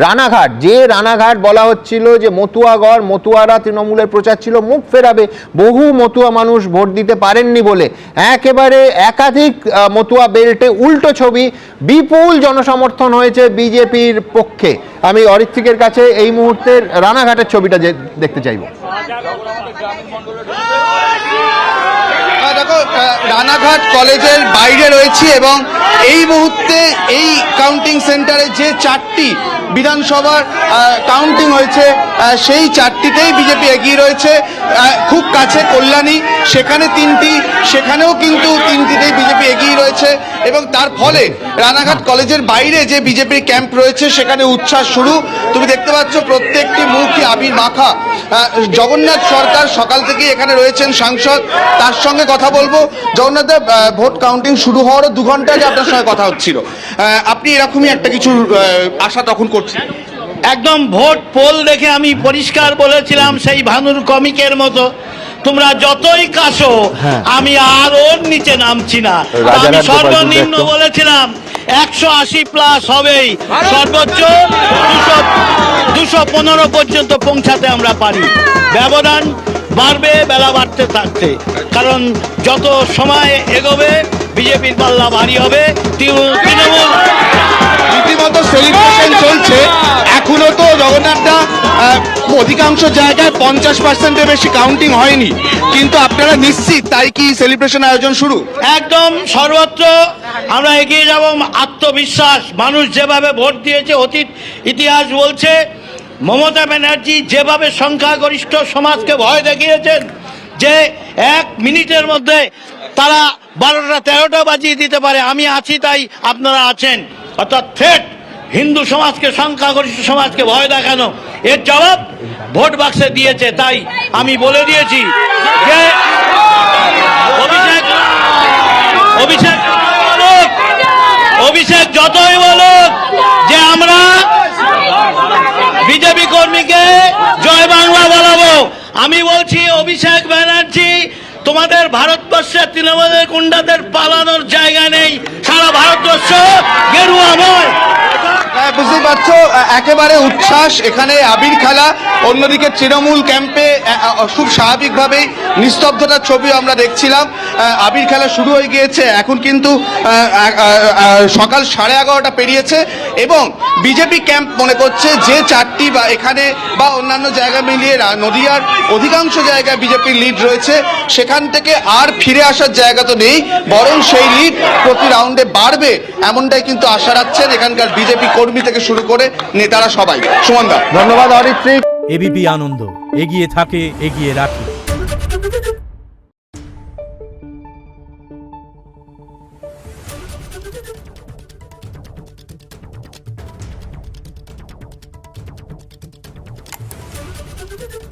রানাঘাট, যে রানাঘাট বলা হচ্ছিল যে মতুয়াগড়, মতুয়ারা তৃণমূলের প্রচার ছিল মুখ ফেরাবে, বহু মতুয়া মানুষ ভোট দিতে পারেননি বলে একেবারে একাধিক মতুয়া বেল্টে উল্টো ছবি, বিপুল জনসমর্থন হয়েছে বিজেপির পক্ষে। আমি অরিত্রিকের কাছে এই মুহূর্তের রানাঘাটের ছবিটা দেখতে চাইব। দেখো, রানাঘাট কলেজের বাইরে রয়েছি এবং এই মুহূর্তে এই কাউন্টিং সেন্টারে যে 4টি বিধানসভার কাউন্টিং হয়েছে সেই 4টিতেই বিজেপি এগিয়ে রয়েছে। খুব কাছে কল্যাণী, সেখানে 3টি, সেখানেও কিন্তু 3টিতেই বিজেপি এগিয়ে রয়েছে এবং তার ফলে রানাঘাট কলেজের বাইরে যে বিজেপির ক্যাম্প রয়েছে সেখানে উচ্ছ্বাস শুরু। তুমি দেখতে পাচ্ছ প্রত্যেকটি মুখই আবির মাখা। জগন্নাথ সরকার সকাল থেকে এখানে রয়েছেন সাংসদ, তার সঙ্গে কথা বলবো। জগন্নাথ দা, ভোট কাউন্টিং শুরু হওয়ারও 2 ঘন্টা আগে আপনার সঙ্গে কথা হচ্ছিল, আপনি এরকমই একটা কিছু আশা তখন করছেন? একদম ভোট পোল দেখে আমি পরিষ্কার বলেছিলাম, সেই ভানুর কমিকের মতো, তোমরা যতই কাশো আমি আর ওর নিচে নামছি না। আমি সর্বনিম্ন বলেছিলাম 180+ হবেই, সর্বোচ্চ 215 পর্যন্ত পৌঁছাতে আমরা পারি। ব্যবধান বাড়বে বেলা বাড়তে থাকছে, কারণ যত সময় এগোবে বিজেপির পাল্লা ভারী হবে। তৃণমূল রীতিমতো সেলিব্রেশন চলছে এখনো তো জগন্নাথদা। অধিকাংশ জায়গায় 50%-এর বেশি কাউন্টিং হয়নি, কিন্তু আপনারা নিশ্চিত তাই কি সেলিব্রেশন আয়োজন শুরু? একদম সর্বত্র আমরা এগিয়ে যাব, আত্মবিশ্বাস। মানুষ যেভাবে ভোট দিয়েছে, অতীত ইতিহাস বলছে মমতা ব্যানার্জি যেভাবে সংখ্যাগরিষ্ঠ সমাজকে ভয় দেখিয়েছেন যে 1 মিনিটের মধ্যে তারা 12টা 13টা বাজিয়ে দিতে পারে, আমি আছি তাই আপনারা আছেন, অর্থাৎ থ্রেট হিন্দু সমাজকে, সংখ্যাগরিষ্ঠ সমাজকে ভয় দেখানো, এর জবাব ভোট বাক্সে দিয়েছে। তাই আমি বলে দিয়েছি যে অভিষেক যতই বলুক যে আমরা বিজেপি কর্মীকে জয় বাংলা বলাবো, আমি বলছি অভিষেক ব্যানার্জি, তোমাদের ভারতবর্ষের তৃণমূলের গুন্ডাদের পালানোর জায়গা নেই, সারা ভারতবর্ষ গেরুয়াময়। বুঝতেই পারছো একেবারে উচ্ছ্বাস, এখানে আবির খেলা। অন্যদিকে তৃণমূল ক্যাম্পে খুব স্বাভাবিকভাবেই নিস্তব্ধতার ছবি আমরা দেখছিলাম। আবির খেলা শুরু হয়ে গিয়েছে, এখন কিন্তু সকাল 11:30 পেরিয়েছে এবং বিজেপি ক্যাম্প মনে করছে যে 4টি বা এখানে বা অন্যান্য জায়গা মিলিয়ে নদিয়ার অধিকাংশ জায়গায় বিজেপির লিড রয়েছে, সেখান থেকে আর ফিরে আসার জায়গা তো নেই, বরং সেই লিড প্রতি রাউন্ডে বাড়বে এমনটাই কিন্তু আশা রাখছেন এখানকার বিজেপি কর্মী থেকে শুরু করে নেতারা সবাই। সুমনদা, ধন্যবাদ অরিত্রিক। এবিপি আনন্দ, এগিয়ে থাকে, এগিয়ে রাখে। Thank you.